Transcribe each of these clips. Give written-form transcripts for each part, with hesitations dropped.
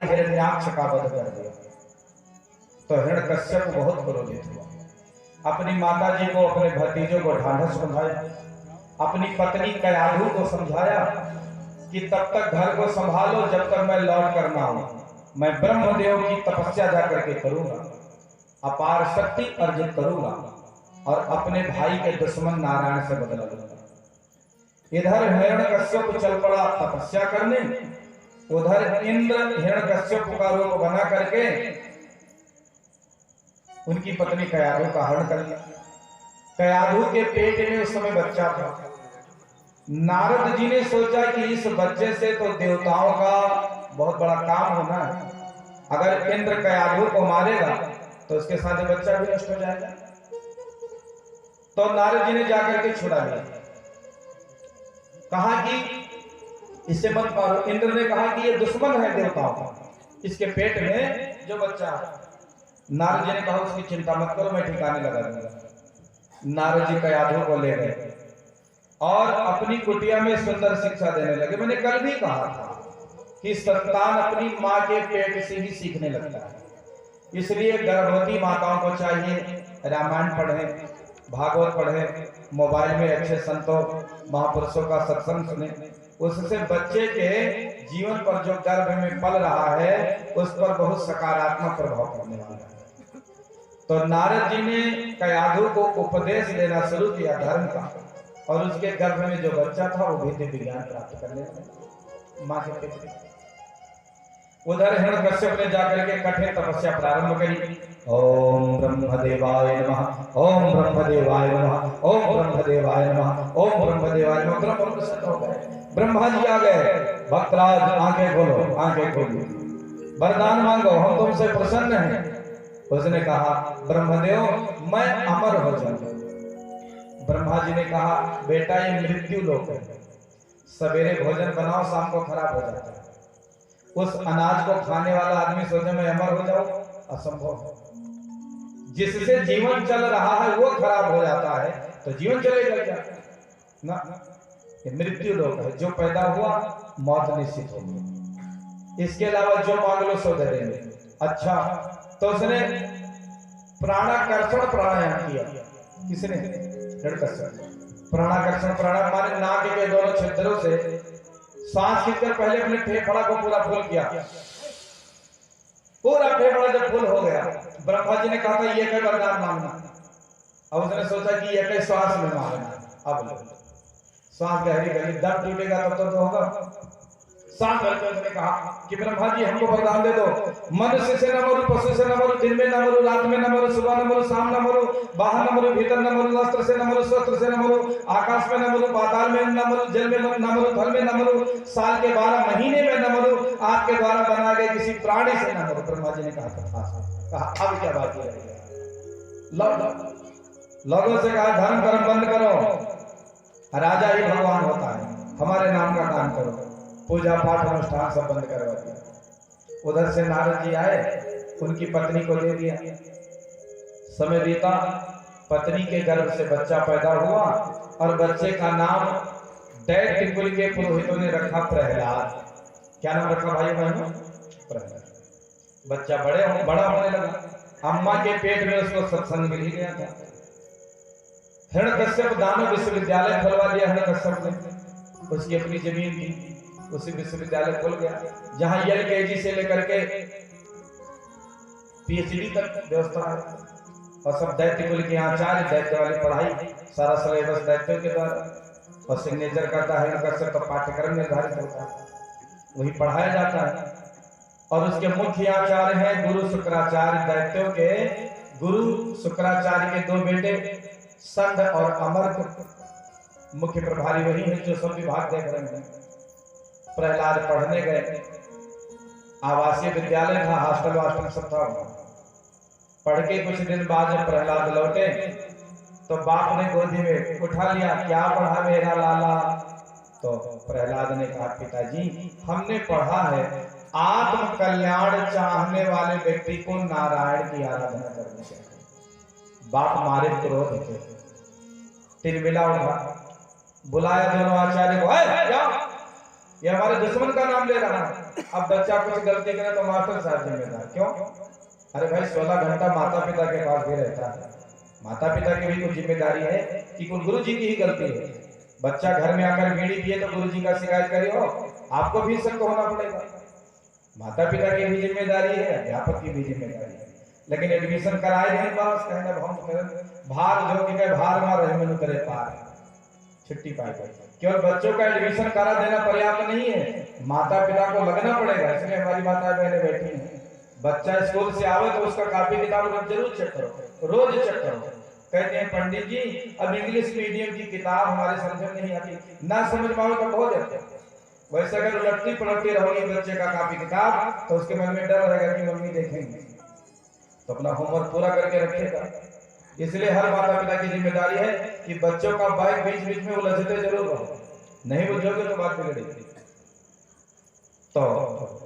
हिरण्याक्ष का वध कर दिया। तो हिरण्यकश्यप बहुत क्रोधित हुआ, अपनी माता जी को, अपने भतीजों को ढांढस बंधाया, अपनी पत्नी कयाधु को समझाया कि तब तक घर को संभालो जब तक मैं लौट कर ना आऊं। मैं ब्रह्मदेव की तपस्या जाकर के करूंगा, अपार शक्ति अर्जित करूंगा और अपने भाई के दुश्मन नारायण से बदला लूंगा। इधर हिरण्यकश्यप चल पड़ा तपस्या करने, उधर इंद्र हिरण्यकश्यप का रूप बना करके उनकी पत्नी कयाधु का हरण कर लिया। कयाधु के पेट में उस समय बच्चा था। नारद जी ने सोचा कि इस बच्चे से तो देवताओं का बहुत बड़ा काम होना है, अगर इंद्र कयाधु को मारेगा तो उसके साथ बच्चा भी नष्ट हो जाएगा। तो नारद जी ने जाकर के छुड़ा लिया, कहा कि इससे मत मारो। इंद्र ने कहा कि ये दुश्मन है देवताओं का, इसके पेट में जो बच्चा है। नारद जी ने कहा उसकी चिंता मत करो, मैं ठिकाने लगा दूंगा। नारद जी कयाधु को ले गए और अपनी कुटिया में सुंदर शिक्षा देने लगे। मैंने कल भी कहा था कि संतान अपनी माँ के पेट से ही सीखने लगता है, इसलिए गर्भवती माताओं को चाहिए रामायण पढ़ें, भागवत पढ़ें, मोबाइल में अच्छे संतों महापुरुषों का सत्संग सुने, उससे बच्चे के जीवन पर जो गर्भ में पल रहा है उस पर बहुत सकारात्मक प्रभाव पड़ने वाला है। तो नारद जी ने कयाधु को उपदेश देना शुरू किया धर्म का, और उसके गर्भ में जो बच्चा था वो विद्या विज्ञान प्राप्त करने लगा मां के पेट में। उधर हिरण्यकश्यप ने जाकर के कठिन तपस्या प्रारंभ करी। ओम ब्रह्मदेवाय नमः, ओम ब्रह्मदेवाय नमः, ओम ब्रह्मदेवाय नमः, ओम ब्रह्मदेवाय नमः। ब्रह्म प्रसन्न हो गए, ब्रह्मा जी आ गए। भक्तराज आंखें खोलो, आंखें खोलो, वरदान मांगो, हम तुमसे प्रसन्न हैं। उसने कहा ब्रह्मदेव मैं अमर हो जाऊंगा। ब्रह्मा जी ने कहा बेटा ये मृत्यु लोक है, सवेरे भोजन बनाओ शाम को खराब हो जाता है। उस अनाज को खाने वाला आदमी सोचे मैं अमर हो जाऊं, असंभव है। जिससे जीवन चल रहा है वो खराब हो जाता है तो जीवन चलेगा क्या ना। ये मृत्यु लोक है, जो पैदा हुआ मौत निश्चित होगी, इसके अलावा जो मांग लो सो दे देंगे। अच्छा, तो उसने प्राणाकर्षण प्राणायाम किया। किसने? प्राणाकर्षण प्राणायाम माने नाक के दोनों छिद्रों से सांस खींचकर पहले अपने फेफड़ा को पूरा फुल किया। पूरा फेफड़ा जब फुल हो गया, ब्रह्मा जी ने कहा था ये क्या वरदान मांगना। अब उसने सोचा कि ये क्या श्वास में मांगना। अब श्वास गहरी गहरी, दम टूटेगा तब तो होगा। सांस भरकर उसने कहा कि ब्रह्मा जी हमको वरदान दे दो, मनुष्य से न मरूं, पशु से न मरूं, दिन में न मरूं, रात में न मरूं, सुबह न मरूं, शाम न मरूं, बाहर न मरूं, भीतर न मरूं, अस्त्र से न मरूं, शस्त्र से न मरूं, आकाश में न मरूं, पाताल में न मरूं, जल में न मरूं, फल में न मरूं, साल के 12 महीने में न मरूं, आपके द्वारा बनाए गए किसी प्राणी से न मरूं। ब्रह्मा जी ने कहा अब क्या बाकी रह गया। लोगों से कहा धर्म कर्म बंद करो, राजा ही भगवान होता है, हमारे नाम का काम करो, पूजा पाठ अनुष्ठान सब बंद करवा दिया। उधर से नारद जी आए, उनकी पत्नी को दे दिया। समय बीता, पत्नी के गर्भ से बच्चा पैदा हुआ और बच्चे का नाम दैत्य कुल के पुरोहितों ने रखा प्रहलाद। क्या नाम रखा भाई बहनों? प्रहलाद। बच्चा बड़ा होने लगा, अम्मा के पेट में उसको सत्संग मिल ही गया था। हिरण्यकश्यप दानव विश्वविद्यालय खुलवा दिया हिरण्यकश्यप ने, उसकी अपनी जमीन थी, उसी विश्वविद्यालय खुल गया जहां LKG से लेकर के PhD तक व्यवस्था है, और सब दैत्य कुल के आचार्य, दैत्य वाली पढ़ाई, सारा सिलेबस दैत्यों के द्वारा, और सिग्नेचर करता है हिरण्यकश्यप का पाठ्यक्रम निर्धारित होता है, वही पढ़ाया जाता है। और उसके मुख्य आचार्य हैं गुरु शुक्राचार्य। दैत्यों के गुरु शुक्राचार्य के 2 बेटे संध और अमर्क, मुख्य प्रभारी वही है जो सब विभाग देख रहे हैं। प्रहलाद पढ़ने गए, आवासीय विद्यालय था, हॉस्टल वास्टल सब था। पढ़ के कुछ दिन बाद जब प्रहलाद लौटे तो बाप ने गोदी में उठा लिया, क्या पढ़ा मेरा लाला? तो प्रहलाद ने कहा पिताजी हमने पढ़ा है आत्म कल्याण चाहने वाले व्यक्ति को नारायण की आराधना करनी चाहिए। बाप मारे क्रोध थे, तिलमिला उठा, बुलाया दोनों आचार्य को, क्या ये हमारे दुश्मन का नाम ले रहा है, अब बच्चा कुछ गलती करे तो मास्टर साहब जिम्मेदार क्यों? अरे भाई 16 घंटा माता पिता के पास भी रहता है, माता पिता की भी कुछ जिम्मेदारी है कि गुरु जी की ही गलती है। बच्चा घर में आकर बीड़ी पिए तो गुरु जी का शिकायत करे हो, आपको भी सख्त होना पड़ेगा। माता पिता की भी जिम्मेदारी है, अध्यापक की भी जिम्मेदारी है। लेकिन एडमिशन कराए नहीं पास कहना हम भार जो कि भार मार रहे मनु करे पार छुट्टी पाई गई। केवल बच्चों का एडमिशन करा देना पर्याप्त नहीं है, माता पिता को लगना पड़ेगा। इसलिए हमारी माता बहनें बैठी हैं, बच्चा स्कूल से आवे तो उसका कॉपी किताब जरूर चेक करो, रोज चेक करो। कहते हैं पंडित जी अब इंग्लिश मीडियम की किताब हमारे समझ में नहीं आती, ना समझ पाओ तो बहुत देते। वैसे अगर उलटती पलटती रहोगी बच्चे का कॉपी किताब तो उसके मन में डर रहेगा कि मम्मी देखेंगे, तो अपना होमवर्क पूरा करके रखेगा। इसलिए हर माता पिता की जिम्मेदारी है कि बच्चों का बैग बीच बीच में उलझते जरूर रहो, नहीं बुझोगे तो बात बिगड़ेगी। तो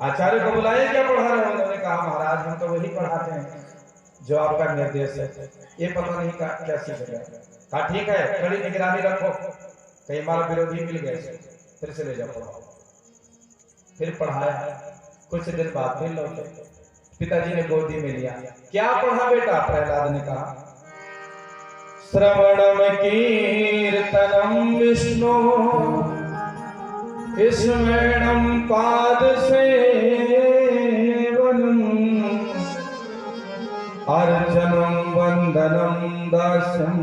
आचार्य को बुलाए क्या पढ़ा रहे? उन्होंने कहा महाराज हम तो वही पढ़ाते हैं जो आपका निर्देश है, ये पता नहीं क्या सीखेगा। कहा ठीक है कड़ी निगरानी रखो, कई बार विरोधी मिल गए फिर से ले जाओ पढ़ाओ। फिर पढ़ाया, कुछ दिन बाद फिर लौटे, पिताजी ने गोदी में लिया। क्या पढ़ा बेटा? प्रहलाद ने कहा श्रवणम कीर्तनम विष्णु स्मरणम पाद सेवनम अर्चनम वंदनम दास्यम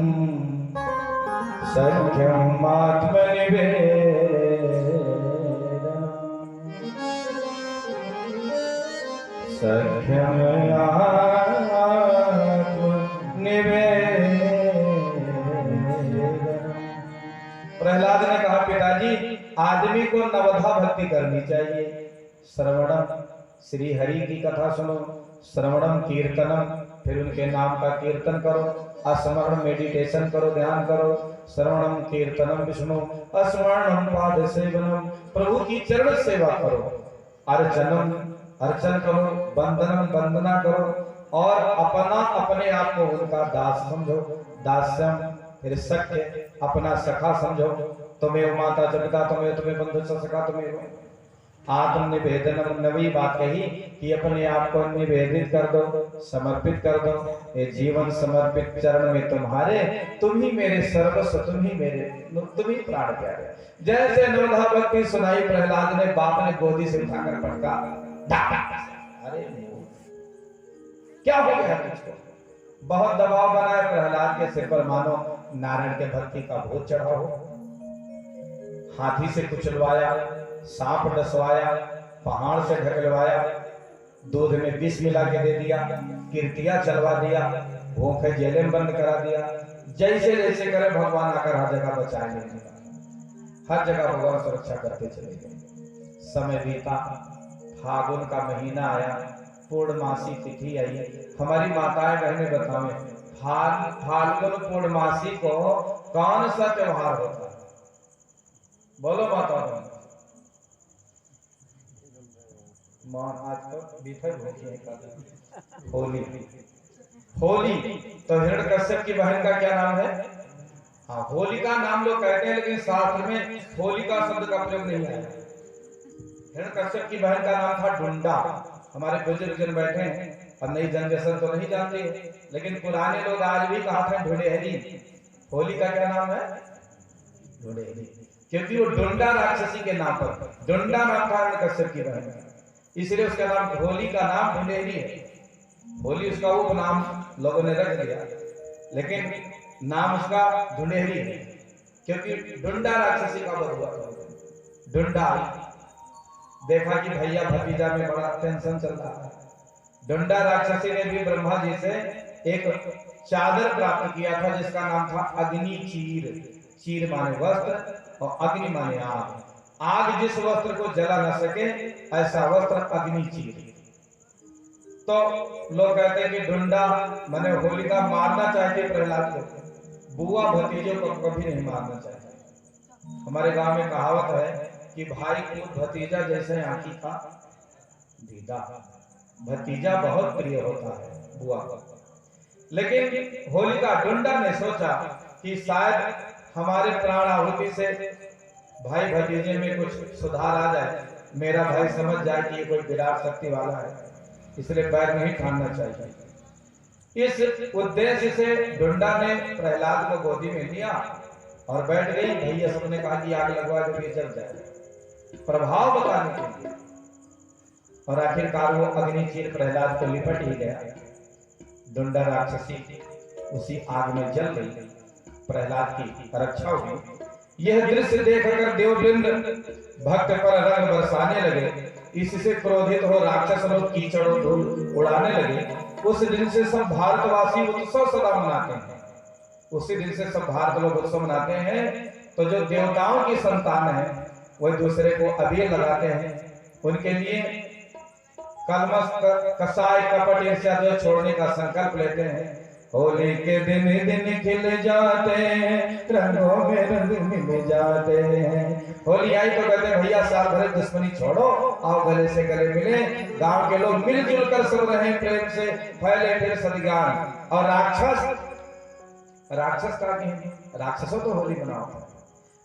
सख्यम आत्मनिवेदनम सख्यम आत्मनिवेदनम। प्रहलाद ने कहा पिताजी आदमी को नवधा भक्ति करनी चाहिए। श्रवणम श्री हरि की कथा सुनो, श्रवणम कीर्तनम फिर उनके नाम का कीर्तन करो, स्मरण मेडिटेशन करो, ध्यान करो। श्रवणम कीर्तनम विष्णु स्मरणम पाद सेवनम प्रभु की चरण सेवा करो, अर्चनम अर्चन करो, वंदनम वंदना करो और अपना अपने आप को उनका दास समझो, दास्यम फिर सख्य अपना सखा समझो। तुम्हें माता जगता तुम्हें तुम्हें बंधु सखा तुम्हें आत्मनिवेदनम। नवी बात कही कि अपने आप को निवेदित कर दो, समर्पित कर दो। ये जीवन समर्पित चरण में तुम्हारे, तुम ही मेरे सर्वस्व, तुम ही मेरे, तुम ही प्राण प्यारे। जैसे नवधा भक्ति सुनाई प्रहलाद ने, बाप ने गोदी से उठाकर पटका, अरे क्या हो गया तुझको? बहुत दबाव बनाया प्रहलाद के सिर पर, मानो नारायण के भक्ति का भूत चढ़ा हो। हाथी से कुचलवाया, सांप डसवाया, पहाड़ से ढकलवाया, दूध में विष मिला के दे दिया, कीर्तियां चलवा दिया, भूखे जेल में बंद करा दिया। जैसे जैसे करे भगवान आकर हर जगह बचा लेने का, हर जगह भगवान सुरक्षा करते चले गए। समय बीता, फागुन का महीना आया, पूर्णमासी तिथि आई। हमारी माताएं बहनें बतावें फाल्गुन पूर्णमासी को कौन सा त्योहार होता है? बोलो माता बहन। आज तो बीफर होली। होली तो हिरण्यकश्यप की बहन का क्या नाम है? हाँ होलिका नाम लोग कहते हैं, लेकिन शास्त्र में होलिका शब्द का प्रयोग नहीं है। हिरण्यकश्यप की बहन का नाम था ढूंढा। हमारे बुजुर्ग जन बैठे हैं और नई जनरेशन तो नहीं जानते, लेकिन पुराने लोग आज भी कहा था ढूंढेहरी। होली का क्या नाम है? ढूंढेहरी, क्योंकि वो ढूंढा राक्षसी के नाम पर, ढूंढा नाम था हिरण्यकश्यप की बहन, इसलिए उसका नाम होली का नाम ढूंढेहरी है। होली उसका उपनाम लोगों ने रख दिया, लेकिन नाम उसका ढूंढेहरी है, क्योंकि ढूंढा राक्षसी का वध हुआ था। ढूंढा देखा कि भैया भतीजा में बड़ा टेंशन चल रहा है। ढूंढा राक्षसी ने भी ब्रह्मा जी से एक चादर प्राप्त किया था जिसका नाम था अग्नि चीर। चीर माने वस्त्र और अग्नि माने आग। आग जिस वस्त्र को जला न सके ऐसा वस्त्र अग्नि चीर। तो लोग कहते हैं कि ढूंढा माने होलिका मारना चाहते प्रहलाद को, बुआ भतीजों को कभी नहीं मारना चाहते। हमारे गांव में कहावत है कि भाई को भतीजा जैसे आंखी का दीदा। भतीजा बहुत प्रिय होता है बुआ को। लेकिन होलिका ढूंढा ने सोचा कि शायद हमारे प्राण आहुति से भाई भतीजे में कुछ सुधार आ जाए, मेरा भाई समझ जाए कि ये कोई विराट शक्ति वाला है, इसलिए पैर नहीं ठानना चाहिए। इस उद्देश्य से ढूंढा ने प्रहलाद को गोदी में लिया और बैठ गई। भैया सबने कहा कि आग लगवा दो, ये जल जाए, प्रभाव बताने के लिए। और आखिरकार वो अग्नि चीर प्रहलाद को लिपट ही गया। ढूंढा राक्षसी उसी आग में जल गई, प्रहलाद की रक्षा हुई। यह दृश्य देखकर देववृंद भक्त पर रंग बरसाने लगे। इससे क्रोधित हो राक्षस लोग कीचड़ और धूल उड़ाने लगे। उस दिन से सब भारतवासी उत्सव सदा मनाते हैं। उसी दिन से सब भारत लोग उत्सव मनाते हैं। तो जो देवताओं की संतान है वह दूसरे को अबीर लगाते हैं, उनके लिए कलमश कसाय कपट ईर्ष्या जो छोड़ने का संकल्प लेते हैं। होली के दिन दिन खिल जाते हैं, रंगों में रंग मिल जाते हैं। होली आई तो कहते हैं भैया साल भर दुश्मनी छोड़ो, आओ गले से गले मिले। गांव के लोग मिलजुल कर सब रहे प्रेम से, फैले फिर सदज्ञान। और राक्षस का कहेंगे, राक्षसों तो होली मनाओ।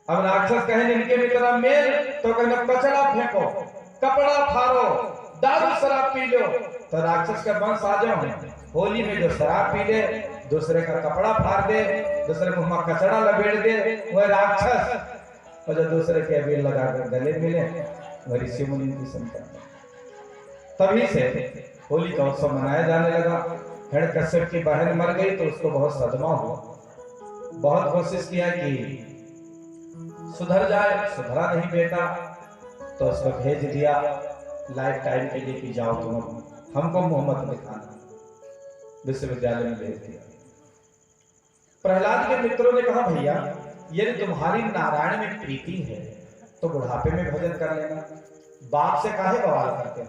अब राक्षस कहें इनके मित्र मेल तो कहना कचरा फेंको, कपड़ा फाड़ो, दारू शराब पी लो। तो राक्षस का वंश आ जाओ। होली में जो शराब पी ले, दूसरे का कपड़ा फाड़ दे, दूसरे मुंह में कचरा लपेट दे, वह राक्षस। और जो दूसरे के अबीर लगाकर गले मिले, वह ऋषि मुनि की संतान। तभी से होली का उत्सव मनाया जाने लगा। हिरण्यकश्यप की बहन मर गई तो उसको बहुत सदमा हुआ। बहुत कोशिश किया कि सुधर जाए, सुधरा नहीं बेटा। तो उसको भेज दिया लाइफ टाइम के लिए कि जाओ तुम हमको मोहम्मद दिखाना। विश्वविद्यालय में भेज दिया। प्रहलाद के मित्रों ने कहा भैया यदि तुम्हारी नारायण में प्रीति है तो बुढ़ापे में भजन कर लेना, बाप से काहे बवाल करते हो।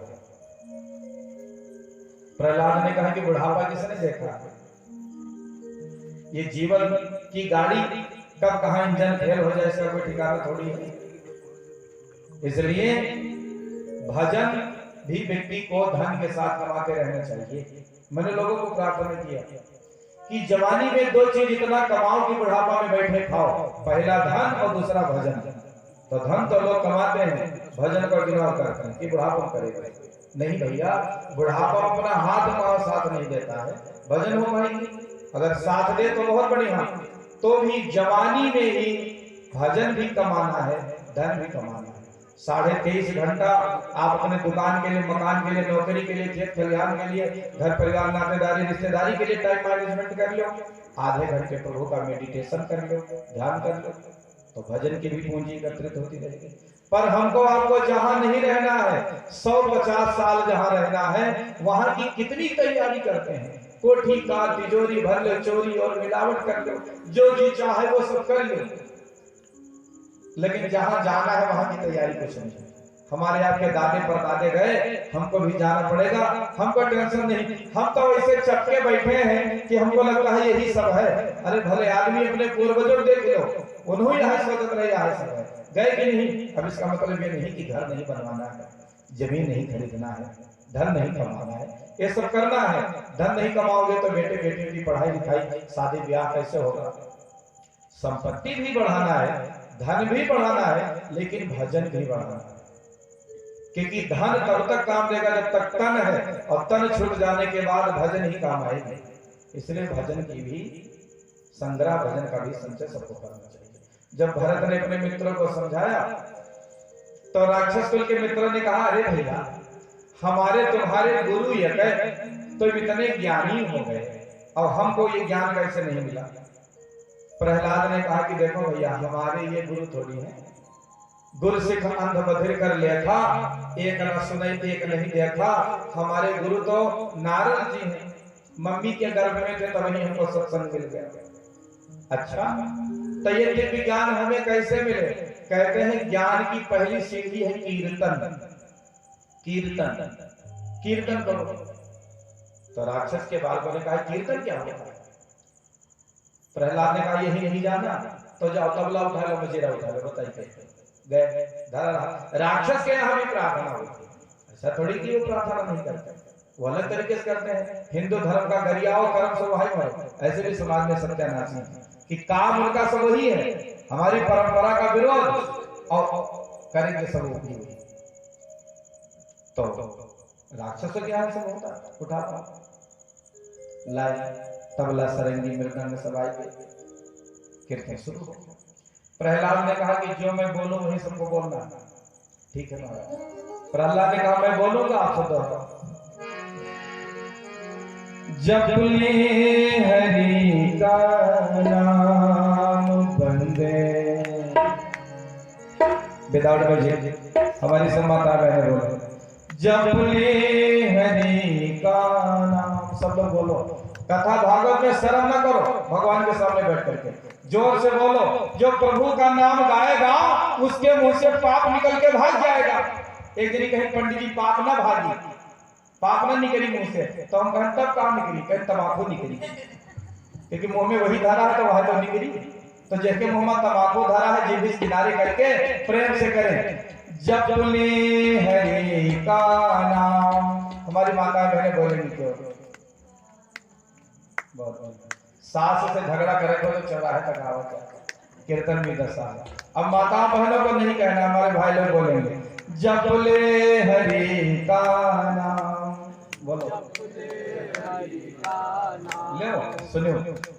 प्रहलाद ने कहा कि बुढ़ापा किसने देखा, ये जीवन की गाड़ी कब कहां इंजन फेल हो जाए इसका कोई ठिकाना थोड़ी है। इसलिए भजन भी व्यक्ति को धन के साथ कमाते रहना चाहिए। मैंने लोगों को प्रार्थना किया कि जवानी में दो चीज इतना कमाओ कि बुढ़ापा में बैठे खाओ, पहला धन और दूसरा भजन। तो धन तो लोग कमाते हैं, भजन को इग्नोर करते हैं कि बुढ़ापा करेगा। नहीं भैया, बुढ़ापा अपना हाथ पांव साथ नहीं देता है, भजन हो पाएंगे। अगर साथ दे तो बहुत बढ़िया, तो भी जवानी में ही भजन भी कमाना है, धन भी कमाना है। 23.5 घंटा आप अपने दुकान के लिए, मकान के लिए, नौकरी के लिए, खेत खलिहान के लिए, घर परिवार नातेदारी रिश्तेदारी के लिए टाइम मैनेजमेंट कर लो। आधे घंटे प्रभु का मेडिटेशन कर लो, ध्यान कर लो, तो भजन की भी पूंजी एकत्रित होती रहेगी। पर हमको आपको जहां नहीं रहना है, 150 साल जहां रहना है, वहां की कितनी तैयारी करते हैं। कोठी का तिजोरी भर लो, चोरी और मिलावट कर लो, जो जी चाहे वो सब कर लो, लेकिन जहां जाना है वहां की तैयारी कुछ नहीं। हमारे आपके दादे परदादे गए, हमको भी जाना पड़ेगा, हमको टेंशन नहीं। हम तो ऐसे चपके बैठे हैं कि हमको लगता है यही सब है। अरे भले आदमी अपने पूर्वजों देख लो, उन्होंने यहाँ सोचते रहे यहाँ सब है, गए कि नहीं। अब इसका मतलब ये नहीं कि घर नहीं बनवाना है, जमीन नहीं खरीदना है, धन नहीं कमाना है, ये सब करना है। धन नहीं कमाओगे तो बेटे बेटियों की पढ़ाई लिखाई, शादी ब्याह कैसे होगा। संपत्ति भी बढ़ाना है, धन भी बढ़ाना है, लेकिन भजन भी बढ़ाना है। क्योंकि धन तब तक काम देगा जब तक तन है, और तन छूट जाने के बाद भजन ही काम आएगा। इसलिए भजन की भी संग्रह, भजन का भी संचय सबको करना चाहिए। जब भरत ने अपने मित्रों को समझाया तो राक्षस कुल के मित्रों ने कहा अरे भैया हमारे तुम्हारे गुरु ये तो इतने ज्ञानी हो गए और हमको ये ज्ञान कैसे नहीं मिला। प्रहलाद ने कहा कि देखो भैया हमारे ये गुरु थोड़ी है, गुरु सिख अंध बधिर कर लेखा, एक न सुने एक नहीं देखा। हमारे गुरु तो नारद जी हैं, मम्मी के गर्भ में थे तभी हमको सत्संग मिल गया। अच्छा, तो ये दिव्य ज्ञान हमें कैसे मिले। कहते हैं ज्ञान की पहली सीढ़ी है कीर्तन। कीर्तन कीर्तन करो। तो राक्षस के बालकों ने कहा कीर्तन क्या होता है। प्रहलाद ने कहा यही नहीं जाना, तो जाओ तबला उठा लो, मजीरा उठा लो, बताइए कैसे गए। राक्षस के यहाँ भी प्रार्थना होती, ऐसा थोड़ी कि वो प्रार्थना नहीं करते, वो अलग तरीके से करते हैं। हिंदू धर्म का गरियाओ कर्म सब वही मरो, ऐसे भी समाज में सत्यानाश है कि काम उनका सब वही है, हमारी परंपरा का विरोध और करेंगे सब वही। तो राक्षसों के यहाँ सब होता उठा लाए तबला सरंगी मृदंग सब आए कीर्तन शुरू हो। प्रहलाद ने कहा कि जो मैं बोलूं वही सबको बोलना। ठीक है महाराज। प्रहलाद ने कहा मैं बोलूंगा आप सब दोहराओ। जप ले हरि का नाम बंदे विदाउट म्यूजिक हमारी सब माता बहने बोले जप ले हरि का नाम। सब लोग बोलो। कथा भागवत में शर्म न करो, भगवान के सामने बैठ करके जोर से बोलो। जो प्रभु का नाम गाएगा उसके मुंह से पाप निकल के भाग जाएगा। एक दिन कहीं पंडित जी पाप ना भागी, पाप ना निकली मुंह से, तो हम कहें तब कहाँ निकली? कहीं तम्बाकू निकली, क्योंकि मुंह में वही धारा है तो वहां तो निकली। तो जैसे मुंह में तम्बाकू धारा है, जीभ इस किनारे करके प्रेम से करें जप ले हरि का नाम। हमारी माता बहने बोलेंगी क्यों? बहुत सास से झगड़ा करे तो चौराहे तक आवत कीर्तन भी दशा। अब माता बहनों को नहीं कहना, हमारे भाई लोग बोलेंगे जप ले हरि का नाम। बोलो ले सुनियो।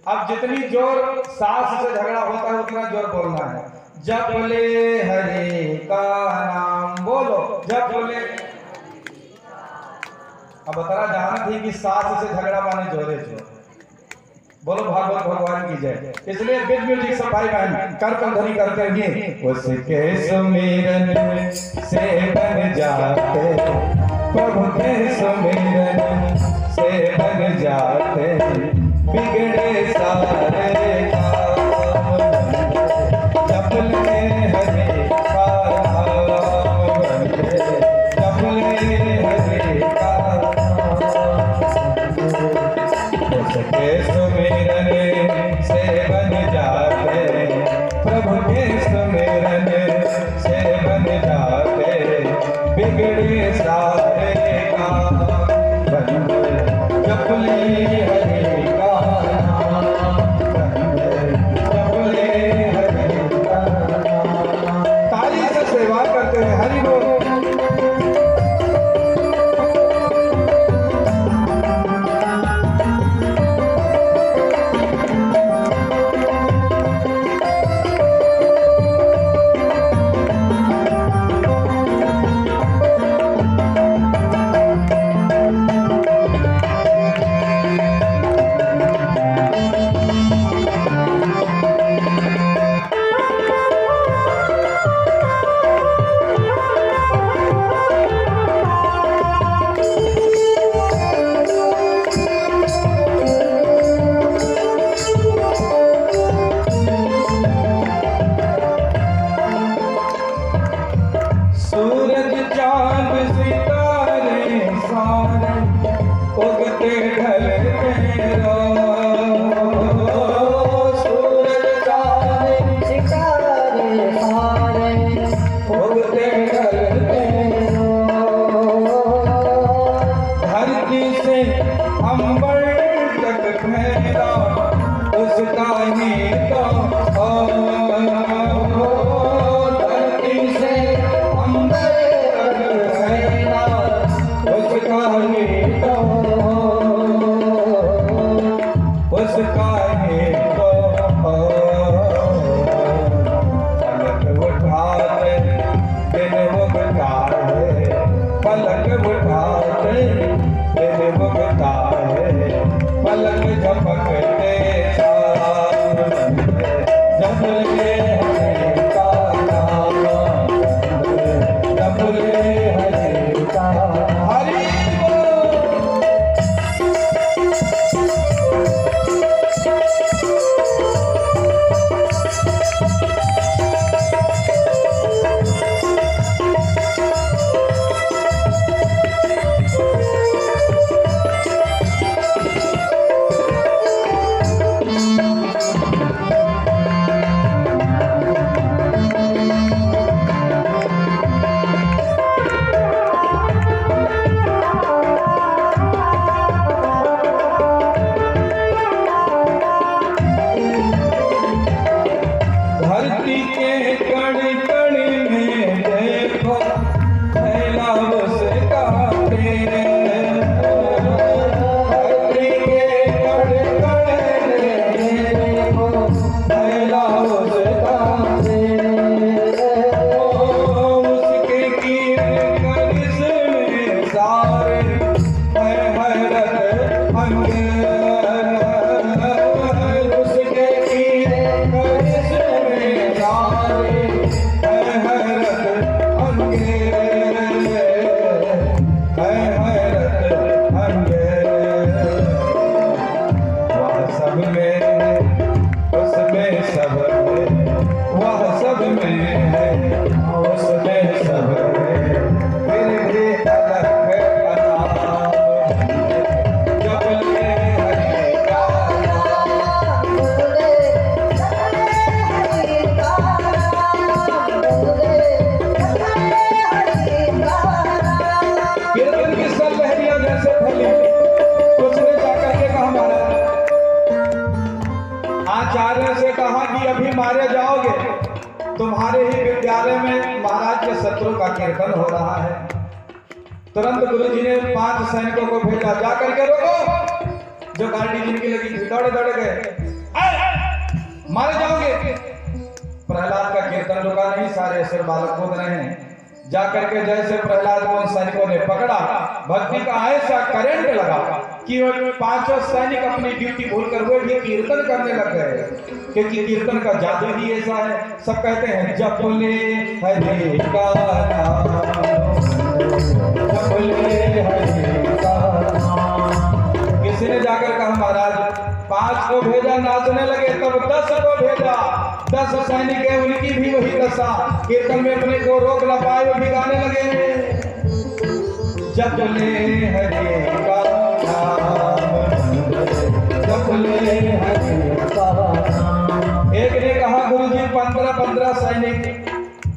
अब जितनी जोर सास से झगड़ा होता है उतना जोर बोलना है। जप ले हरि का नाम। बोलो जप ले। अब बता जाना थी कि सास से झगड़ा माने जोरे जोर। बोलो भागवत भगवान की जय। इसलिए विद म्यूजिक सब भाई बहन कर ध्वनि करते हैं। उसके सुमिरन से बन जाते प्रभु के सुमिरन से बन जाते बिगड़े सारे काम। जप ले हरि का नाम बंदे जप ले हरि का उसके सुमिरन से बन जाते प्रभु के सुमिरन से बन जाते बिगड़े सारे काम। बंदे जप ले हरि का नाम बंदे जप ले हरि का नाम। ताली से सेवा करते हैं। हरि बोल। मारे जाओगे। तुम्हारे ही विद्यालय में महाराज के शत्रु का कीर्तन हो रहा है। तुरंत गुरुजी ने 5 सैनिकों को भेजा, जाकर के रोको। जो गाड़ी जिनकी लगी थी दौड़े दौड़े गए, मारे जाओगे। प्रहलाद का कीर्तन रुका नहीं, सारे असुर बालक कूद रहे हैं। जाकर के जैसे प्रहलाद को सैनिकों ने पकड़ा, भक्ति का ऐसा करंट लगा कि वो 5 सैनिक अपनी ड्यूटी भूलकर वे भी कीर्तन करने लग गए, क्योंकि कीर्तन का जादू ही ऐसा है। सब कहते हैं जप ले हरे का नाम, जप ले हरे का नाम। किसी ने जाकर कहा महाराज 5 को भेजा, नाचने लगे, तब 10 को भेजा। 10 सैनिक है, उनकी भी वही दशा, कीर्तन में अपने को रोक न पाए, वो भी गाने लगे जप ले हरे का नाम, जप ले हरे का नाम। एक ने कहा गुरुजी 15 सैनिक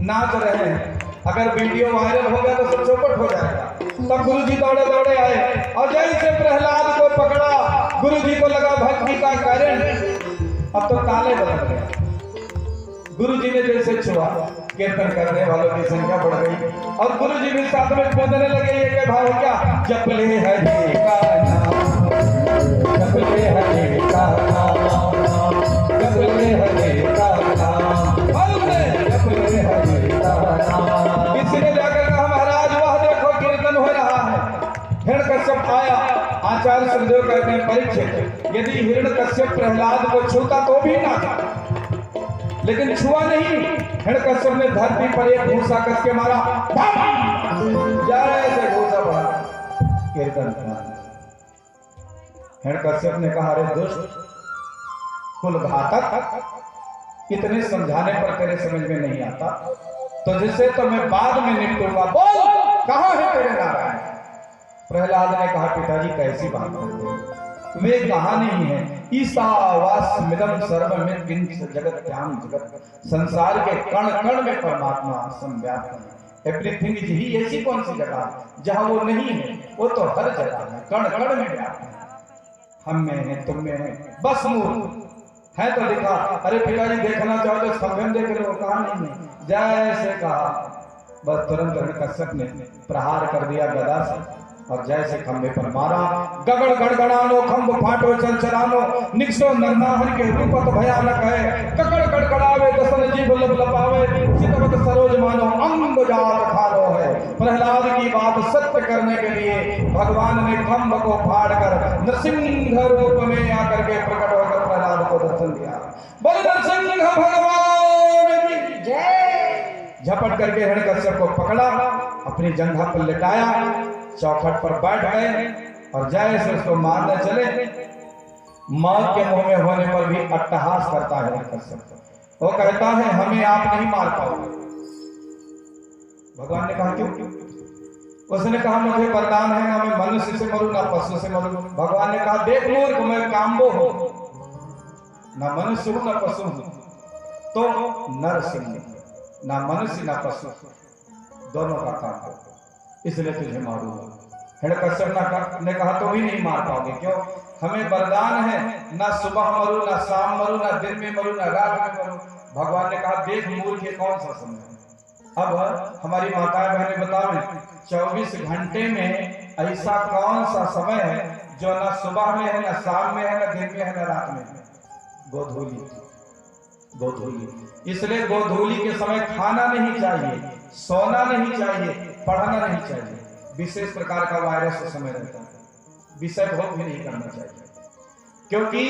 नाच रहे हैं, अगर वीडियो वायरल हो गया तो सब चौपट हो जाएगा। तब गुरुजी दौड़े दौड़े आए और जैसे प्रहलाद को पकड़ा, गुरुजी को लगा भक्ति का करंट, अब तो ताले बदल गए। गुरुजी ने जैसे छुआ, कीर्तन करने वालों की संख्या बढ़ गई और गुरुजी भी साथ में कूदने लगे। ये के भाव क्या, जप ले हरे का नाम, जप ले हरे का नाम, जप ले हरे का नाम, जप ले हरे का नाम। किसी ने जाकर कहा महाराज वह देखो कीर्तन हो रहा है। हिरण्यकश्यप आया, आचार्य सुखदेव कहते हैं परीक्षित, यदि हिरण्यकश्यप प्रहलाद को छूता तो भी ना था, लेकिन छुआ नहीं। हिरण्यकश्यप ने धरती पर एक घूसा कस के मारा, जैसे घूसा पड़ा, कीर्तन था। हिरण्यकश्यप ने कहा अरे दुष्ट कुल घातक, इतने समझाने पर तेरे समझ में नहीं आता, तो जिससे तो मैं बाद में निपटूंगा। बोल कहां है तेरे नारायण? प्रहलाद ने कहा पिताजी कैसी बात करते हैं, वे कहा नहीं है ईसावास्मिदं सर्वमिद किंच जगत्याम जगत, संसार के कण कण में परमात्मा संव्याप्त है। एवरीथिंग इज ही, ऐसी कौन सी जगह है जहां वो नहीं है? वो तो हर जगह है, कण कण में व्याप्त है। हम में है, तुम में है, बस मूर्ख है तो दिखा। अरे पिताजी देखना चाहो तो संगम देख लो, कहा नहीं है। जैसे कहा बस तुरंत हिरण्यकश्यप ने प्रहार कर दिया गदा से और जैसे खंभे पर मारा, गगड़ गड़गड़ानो खंभ फाटो चंचलानो, निकसो नरनाहर के रूपत भयानक है। ककड़ गड़गड़ावे दसन जीव लपलपावे, चितवत सरोज मानो अंग जात खानो है। प्रहलाद की बात सत्य करने के लिए भगवान ने खंभ को फाड़कर नरसिंह रूप में आकर के प्रकट होकर प्रहलाद को दर्शन दिया। बोल नरसिंह भगवान की जय। झपट करके हिरण्यकश्यप को पकड़ा, अपनी जंघा पर लेटाया, चौखट पर बैठ गए और जैसे उसको मारने चले, मौत के मुंह में होने पर भी अट्टहास करता है हिरण्यकश्यप। वो कहता है हमें आप नहीं मार पाओगे। भगवान ने कहा क्यों? उसने कहा मुझे वरदान है, ना मैं मनुष्य से मरूं ना पशु से मरूं। भगवान ने कहा देख मूर्ख, मैं काम्बो हूं, ना मनुष्य हूं ना पशु हूं, तो नरसिंह, ना मनुष्य ना पशु, दोनों का काम हो, इसलिए तुझे मारूंगा। हिरण्यकश्यप ने कहा तो भी नहीं मार पाओगे। क्यों? हमें वरदान है, ना सुबह मरूं ना शाम मरूं ना दिन में मरूं ना रात में मरूं। भगवान ने कहा देख मूर्ख, ये कौन सा समय है? अब हमारी माताएं बहनें बताओ, 24 घंटे में ऐसा कौन सा समय है जो ना सुबह में है, ना शाम में है, ना दिन में है, ना रात में है? गोधूली। गोधूली, इसलिए गोधूली के समय खाना नहीं चाहिए, सोना नहीं चाहिए, पढ़ना नहीं चाहिए। विशेष प्रकार का वायरस उस समय रहता है, विषय भोग भी नहीं करना चाहिए, क्योंकि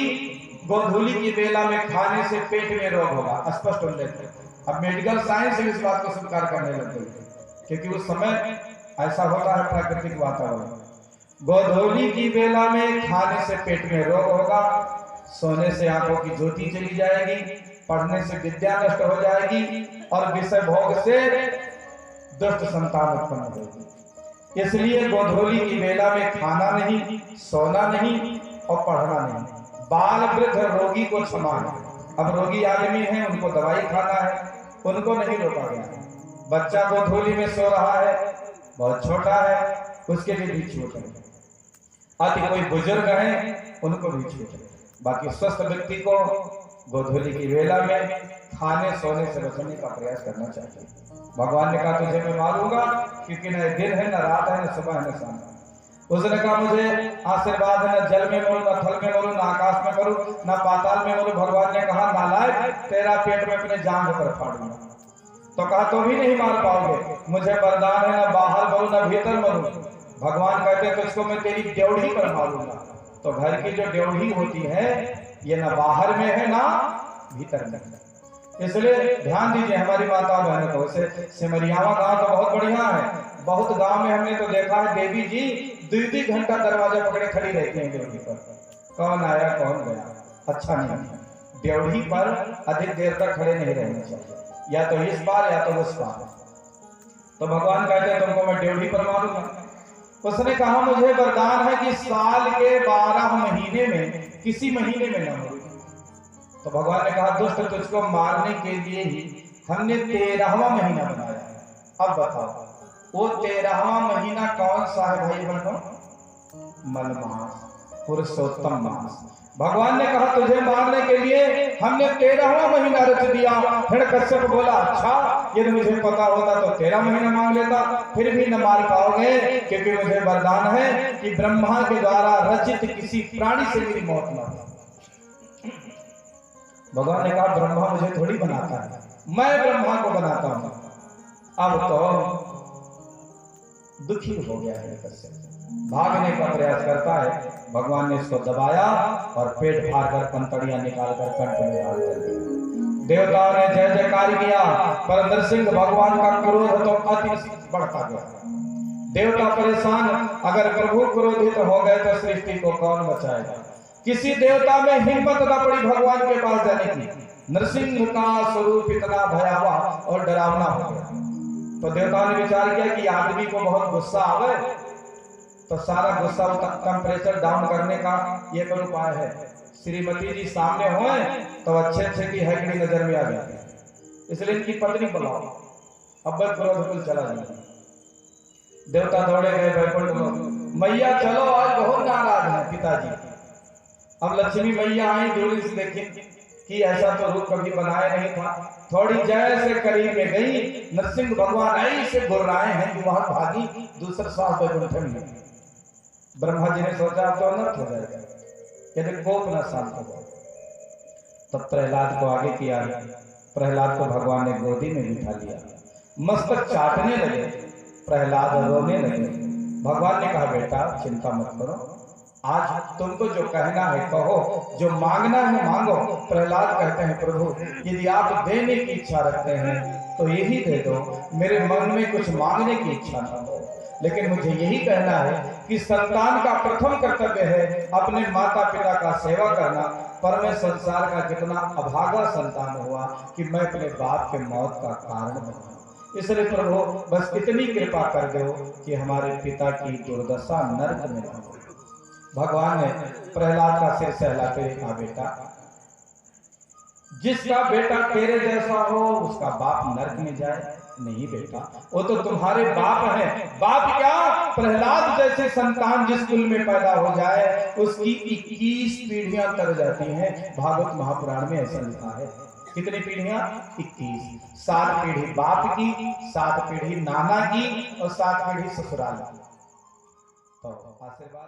गोधूली की बेला में खाने से पेट में रोग होगा, स्पष्ट उल्लेख है। अब मेडिकल साइंस इस बात को स्वीकार करने लग गई है, क्योंकि उस समय ऐसा होता है प्राकृतिक वातावरण। गोधूली की बेला में खाने से पेट में रोग होगा, सोने से आंखों की ज्योति चली जाएगी, पढ़ने से विद्या नष्ट हो जाएगी और विषय भोग से दुष्ट संतान उत्पन्न होगी। इसलिए गोधूली की बेला में खाना नहीं, सोना नहीं और पढ़ना नहीं। बाल वृद्ध रोगी को क्षमा है। अब रोगी आदमी हैं, उनको दवाई खाना है, उनको नहीं रोका गया। बच्चा गोधूली में सो रहा है, बहुत छोटा है, उसके लिए भी छूट है। अति कोई बुजुर्ग है, उनको भी छूट है। बाकी स्वस्थ व्यक्ति को गोधूली की बेला में खाने सोने से बचने का प्रयास करना चाहिए। भगवान ने कहा तुझे मैं मारूंगा, क्योंकि न दिन है, न रात है, न सुबह है, न शाम है। उसने कहा मुझे आशीर्वाद है, न जल में मरूं, न थल में मरूं, न आकाश में मरूं, न पाताल में मरूं। भगवान ने कहा नालायक, तेरा पेट में अपने जांघ पर फाड़ूंगा। तो कहा तो भी नहीं मार पाओगे, मुझे वरदान है, न बाहर मरूं न भीतर मरूं। भगवान कहते तुझको मैं तेरी ड्योढ़ी पर मारूंगा। तो घर की जो ड्योढ़ी होती है ये ना बाहर में है ना भीतर में, इसलिए ध्यान दीजिए हमारी माता बहनों को। वैसे सिमरियावा गांव तो बहुत बढ़िया है, बहुत गांव में हमने तो देखा है देवी जी 2-2 घंटा दरवाजा पकड़े खड़ी रहती हैं ड्योढ़ी पर, कौन आया कौन गया। अच्छा नहीं, ड्योढ़ी पर अधिक देर तक खड़े नहीं रहना चाहिए, या तो इस बार या तो उस बार। तो भगवान कहते हैं तुमको मैं ड्योढ़ी पर मारूंगा। उसने कहा मुझे वरदान है कि साल के 12 महीने में किसी महीने में न मरूं। तो भगवान ने कहा दुष्ट तुझको मारने के लिए ही हमने 13वां महीना बनाया है। अब बताओ वो 13वां महीना कौन सा है भाई बहनों? मलमास, पुरुषोत्तम मास। भगवान ने कहा तुझे मारने के लिए हमने 13वां महीना रच दिया। फिर कश्यप बोला अच्छा यदि मुझे पता होता तो 13 महीना मांग लेता, फिर भी न मार पाओगे, क्योंकि मुझे वरदान है कि ब्रह्मा के द्वारा रचित किसी प्राणी से मेरी मौत न हो। भगवान ने कहा ब्रह्मा मुझे थोड़ी बनाता है, मैं ब्रह्मा को बनाता हूं। अब तो दुखी हो गया है कश्यप, भागने का प्रयास करता है। भगवान ने इसको दबाया और पेट फाड़ कर पंतड़ियां निकालकर कंठ में डाल दिया। देवताओं ने जय जयकार किया, पर नरसिंह भगवान का क्रोध तो अति बढ़ता गया। देवता परेशान, अगर प्रभु क्रोधित हो गए तो सृष्टि को कौन बचाएगा। किसी देवता में हिम्मत न पड़ी भगवान के पास जाने की। नरसिंह का स्वरूप इतना भयावह और डरावना हो गया। तो देवताओं ने विचार किया कि आदमी को बहुत गुस्सा आवे तो सारा गुस्सा टेम्परेचर डाउन करने का ये कोई उपाय है। श्रीमती जी सामने होए तो अच्छे अच्छे की हैकड़ी नजर में आ जाती है, इसलिए इनकी पत्नी बुलाओ। अब क्रोध कुल चला जाए। देवता दौड़े गए बैकुंठ में, मैया चलो आज बहुत नाराज है पिताजी। अब लक्ष्मी मैया आई, दूरी से देखी कि ऐसा तो रूप कभी बनाया नहीं था। थोड़ी जैसे करीब में गई, नरसिंह भगवान ऐसे गुर्राए हैं कि वहां भागी दूसरे साथ बैकुंठ में। ब्रह्मा जी ने सोचा तो अनर्थ हो जाएगा यदि कोप न शांत हो जाए। तब प्रहलाद को आगे किया, प्रहलाद को भगवान ने गोदी में बिठा लिया, मस्तक चाटने लगे, प्रहलाद रोने लगे। भगवान ने कहा बेटा चिंता मत करो, आज तुमको जो कहना है कहो, जो मांगना है मांगो। प्रहलाद कहते हैं प्रभु यदि आप देने की इच्छा रखते हैं तो यही दे दो, मेरे मन में कुछ मांगने की इच्छा न हो। लेकिन मुझे यही कहना है कि संतान का प्रथम कर्तव्य है अपने माता पिता का सेवा करना, पर मैं संसार का कितना अभागा संतान हुआ कि मैं अपने बाप के मौत का कारण बना। इसलिए प्रभु बस इतनी कृपा कर दो कि हमारे पिता की दुर्दशा नरक में न हो। भगवान ने प्रहलाद का सिर सहलाते हुए कहा बेटा जिसका बेटा तेरे जैसा हो उसका बाप नरक में जाए नहीं बेटा, वो तो तुम्हारे बाप हैं। बाप क्या, प्रहलाद जैसे संतान जिस कुल में पैदा हो जाए उसकी 21 पीढ़ियां तर जाती हैं। भागवत महापुराण में ऐसा लिखा है। कितनी पीढ़ियां? 21। 7 पीढ़ी बाप की, 7 पीढ़ी नाना की और 7 पीढ़ी ससुराल की। तो आशीर्वाद